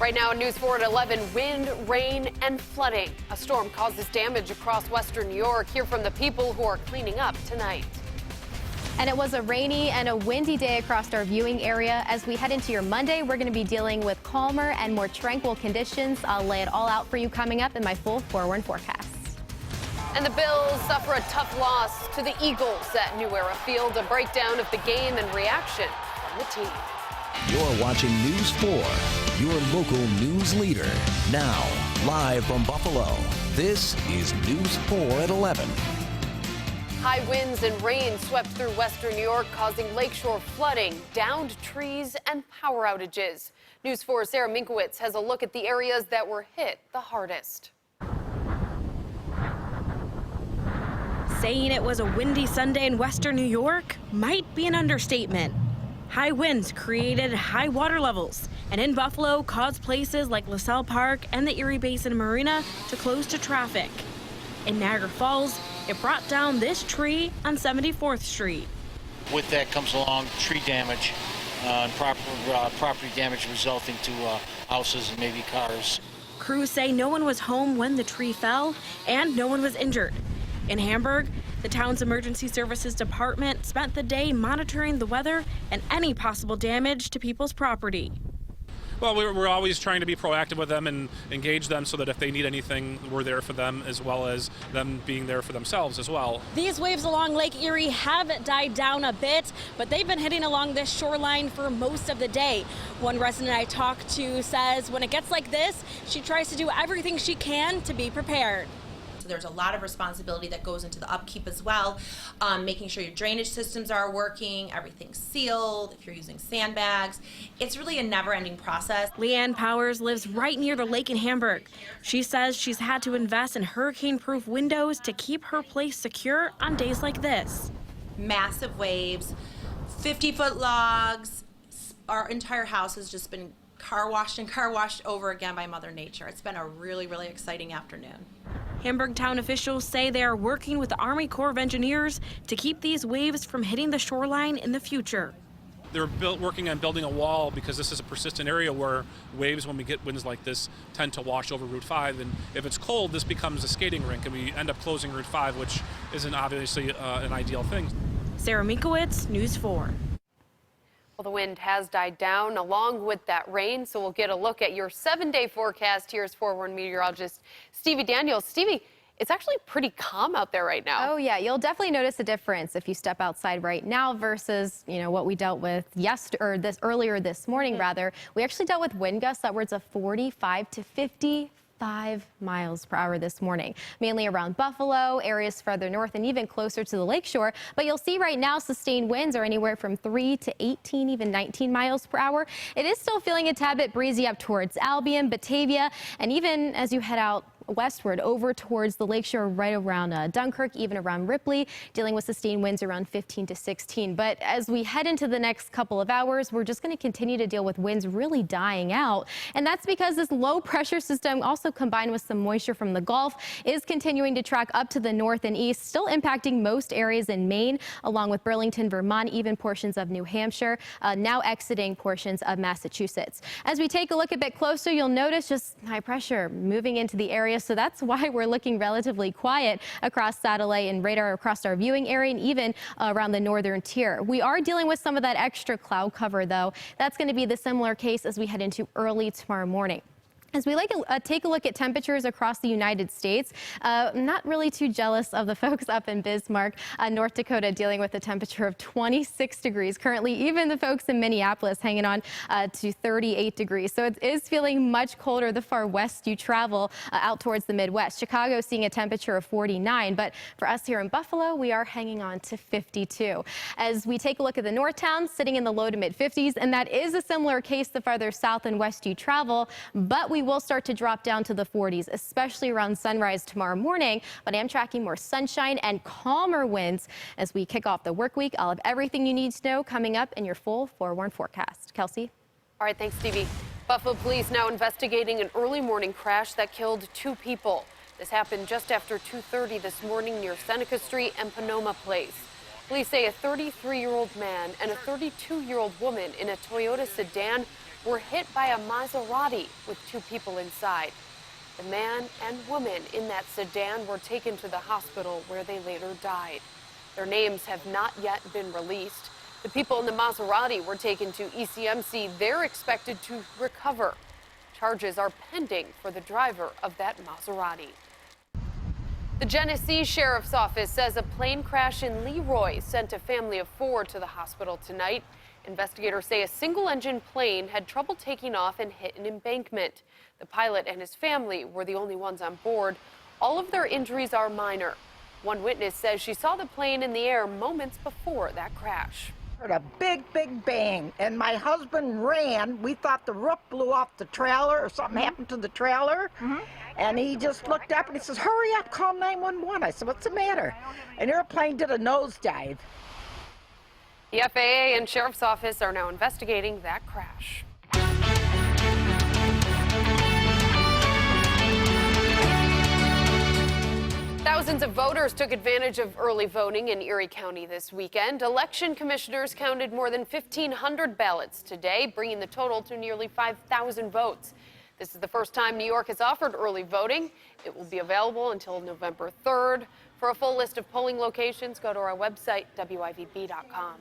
Right now in News 4 at 11, wind, rain, and flooding. A storm causes damage across western New York. Hear from the people who are cleaning up tonight. And it was a rainy and a windy day across our viewing area. As we head into your Monday, we're going to be dealing with calmer and more tranquil conditions. I'll lay it all out for you coming up in my full 4-1 forecast. And the Bills suffer a tough loss to the Eagles at New Era Field. A breakdown of the game and reaction from the team. You're watching News 4, your local news leader. Now, live from Buffalo, this is News 4 at 11. High winds and rain swept through western New York, causing lakeshore flooding, downed trees, and power outages. News 4's Sarah Minkowitz has a look at the areas that were hit the hardest. Saying it was a windy Sunday in western New York might be an understatement. High winds created high water levels, and in Buffalo caused places like LaSalle Park and the Erie Basin Marina to close to traffic. In Niagara Falls, it brought down this tree on 74th Street. With that comes along tree damage and property damage resulting to houses and maybe cars. Crews say no one was home when the tree fell and no one was injured. In Hamburg, the town's emergency services department spent the day monitoring the weather and any possible damage to people's property. Well, we're always trying to be proactive with them and engage them so that if they need anything, we're there for them, as well as them being there for themselves as well. These waves along Lake Erie have died down a bit, but they've been hitting along this shoreline for most of the day. One resident I talked to says when it gets like this, she tries to do everything she can to be prepared. There's a lot of responsibility that goes into the upkeep as well, making sure your drainage systems are working, everything's sealed, if you're using sandbags. It's really a never-ending process. Leanne Powers lives right near the lake in Hamburg. She says she's had to invest in hurricane-proof windows to keep her place secure on days like this. Massive waves, 50-foot logs. Our entire house has just been car washed and car washed over again by Mother Nature. It's been a really, really exciting afternoon. Hamburg town officials say they are working with the Army Corps of Engineers to keep these waves from hitting the shoreline in the future. They're working on building a wall because this is a persistent area where waves, when we get winds like this, tend to wash over Route 5. And if it's cold, this becomes a skating rink, and we end up closing Route 5, which isn't obviously an ideal thing. Sarah Minkowitz, News 4. Well, the wind has died down along with that rain, so we'll get a look at your 7-day forecast. Here's 4-1 meteorologist Stevie Daniels. Stevie, it's actually pretty calm out there right now. Oh, yeah. You'll definitely notice a difference if you step outside right now versus, what we dealt with earlier this morning, rather. We actually dealt with wind gusts upwards of 45 to 55 miles per hour this morning, mainly around Buffalo, areas further north, and even closer to the lakeshore. But you'll see right now sustained winds are anywhere from 3 to 18, even 19 miles per hour. It is still feeling a tad bit breezy up towards Albion, Batavia, and even as you head out westward over towards the lakeshore right around Dunkirk, even around Ripley, dealing with sustained winds around 15 to 16. But as we head into the next couple of hours, we're just going to continue to deal with winds really dying out. And that's because this low pressure system, also combined with some moisture from the Gulf, is continuing to track up to the north and east, still impacting most areas in Maine, along with Burlington, Vermont, even portions of New Hampshire, now exiting portions of Massachusetts. As we take a look a bit closer, you'll notice just high pressure moving into the area. So that's why we're looking relatively quiet across satellite and radar across our viewing area and even around the northern tier. We are dealing with some of that extra cloud cover, though. That's going to be the similar case as we head into early tomorrow morning. As we take a look at temperatures across the United States, not really too jealous of the folks up in Bismarck, North Dakota, dealing with a temperature of 26 degrees. Currently, even the folks in Minneapolis hanging on to 38 degrees. So it is feeling much colder the far west you travel out towards the Midwest. Chicago seeing a temperature of 49, but for us here in Buffalo, we are hanging on to 52. As we take a look at the north towns, sitting in the low to mid 50s, and that is a similar case the farther south and west you travel, but we will start to drop down to the 40s, especially around sunrise tomorrow morning. But I am tracking more sunshine and calmer winds as we kick off the work week. I'll have everything you need to know coming up in your full 4-1 forecast. Kelsey? All right, thanks, Stevie. Buffalo police now investigating an early morning crash that killed 2 people. This happened just after 2:30 this morning near Seneca Street and Panoma Place. Police say a 33-year-old man and a 32-year-old woman in a Toyota sedan were hit by a Maserati with 2 people inside. The man and woman in that sedan were taken to the hospital where they later died. Their names have not yet been released. The people in the Maserati were taken to ECMC. They're expected to recover. Charges are pending for the driver of that Maserati. The Genesee Sheriff's Office says a plane crash in Leroy sent a family of 4 to the hospital tonight. Investigators say a single-engine plane had trouble taking off and hit an embankment. The pilot and his family were the only ones on board. All of their injuries are minor. One witness says she saw the plane in the air moments before that crash. Heard a big, big bang, and my husband ran. We thought the roof blew off the trailer or something happened to the trailer. And he just looked up and he says, "Hurry up, call 911. I said, "What's the matter?" An airplane did a nosedive. The FAA and Sheriff's Office are now investigating that crash. Thousands of voters took advantage of early voting in Erie County this weekend. Election commissioners counted more than 1,500 ballots today, bringing the total to nearly 5,000 votes. This is the first time New York has offered early voting. It will be available until November 3rd. For a full list of polling locations, go to our website, WIVB.com.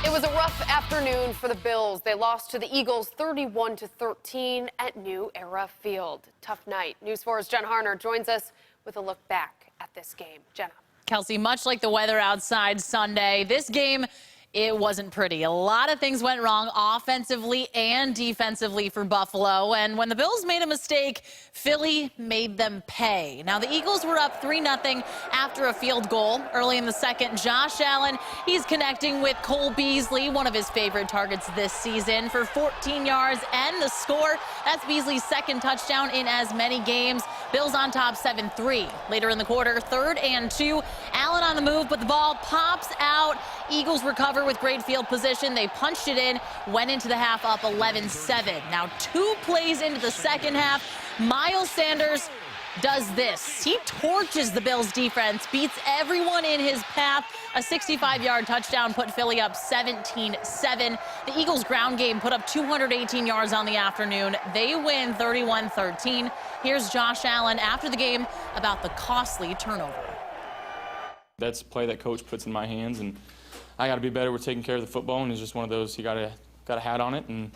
It was a rough afternoon for the Bills. They lost to the Eagles 31-13 at New Era Field. Tough night. News 4's Jenna Harner joins us with a look back at this game. Jenna. Kelsey, much like the weather outside Sunday, this game, it wasn't pretty. A lot of things went wrong offensively and defensively for Buffalo. And when the Bills made a mistake, Philly made them pay. Now, the Eagles were up 3-0 after a field goal early in the second. Josh Allen, he's connecting with Cole Beasley, one of his favorite targets this season, for 14 yards and the score. That's Beasley's second touchdown in as many games. Bills on top 7-3. Later in the quarter, 3rd and 2. Allen on the move, but the ball pops out. Eagles recover with great field position. They punched it in, went into the half up 11-7. Now 2 plays into the second half. Miles Sanders does this. He torches the Bills defense, beats everyone in his path. A 65-yard touchdown put Philly up 17-7. The Eagles ground game put up 218 yards on the afternoon. They win 31-13. Here's Josh Allen after the game about the costly turnover. That's a play that coach puts in my hands, and I got to be better with taking care of the football, and it's just one of those, you got a hat on it, and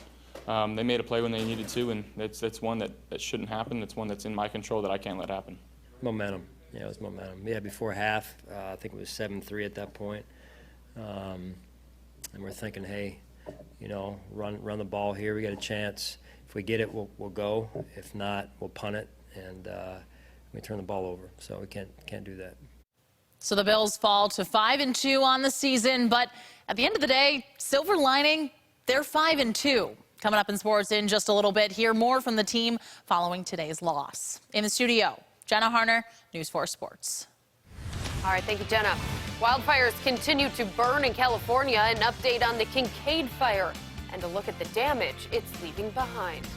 they made a play when they needed to, and that's one that shouldn't happen. It's one that's in my control that I can't let happen. Momentum. Yeah, it was momentum. Yeah, before half, I think it was 7-3 at that point. And we're thinking, hey, you know, run the ball here. We got a chance. If we get it, we'll go. If not, we'll punt it, and we turn the ball over. So we can't do that. So the Bills fall to 5-2 on the season, but at the end of the day, silver lining, they're 5-2. Coming up in sports in just a little bit, hear more from the team following today's loss. In the studio, Jenna Harner, News 4 Sports. All right, thank you, Jenna. Wildfires continue to burn in California. An update on the Kincade fire and a look at the damage it's leaving behind.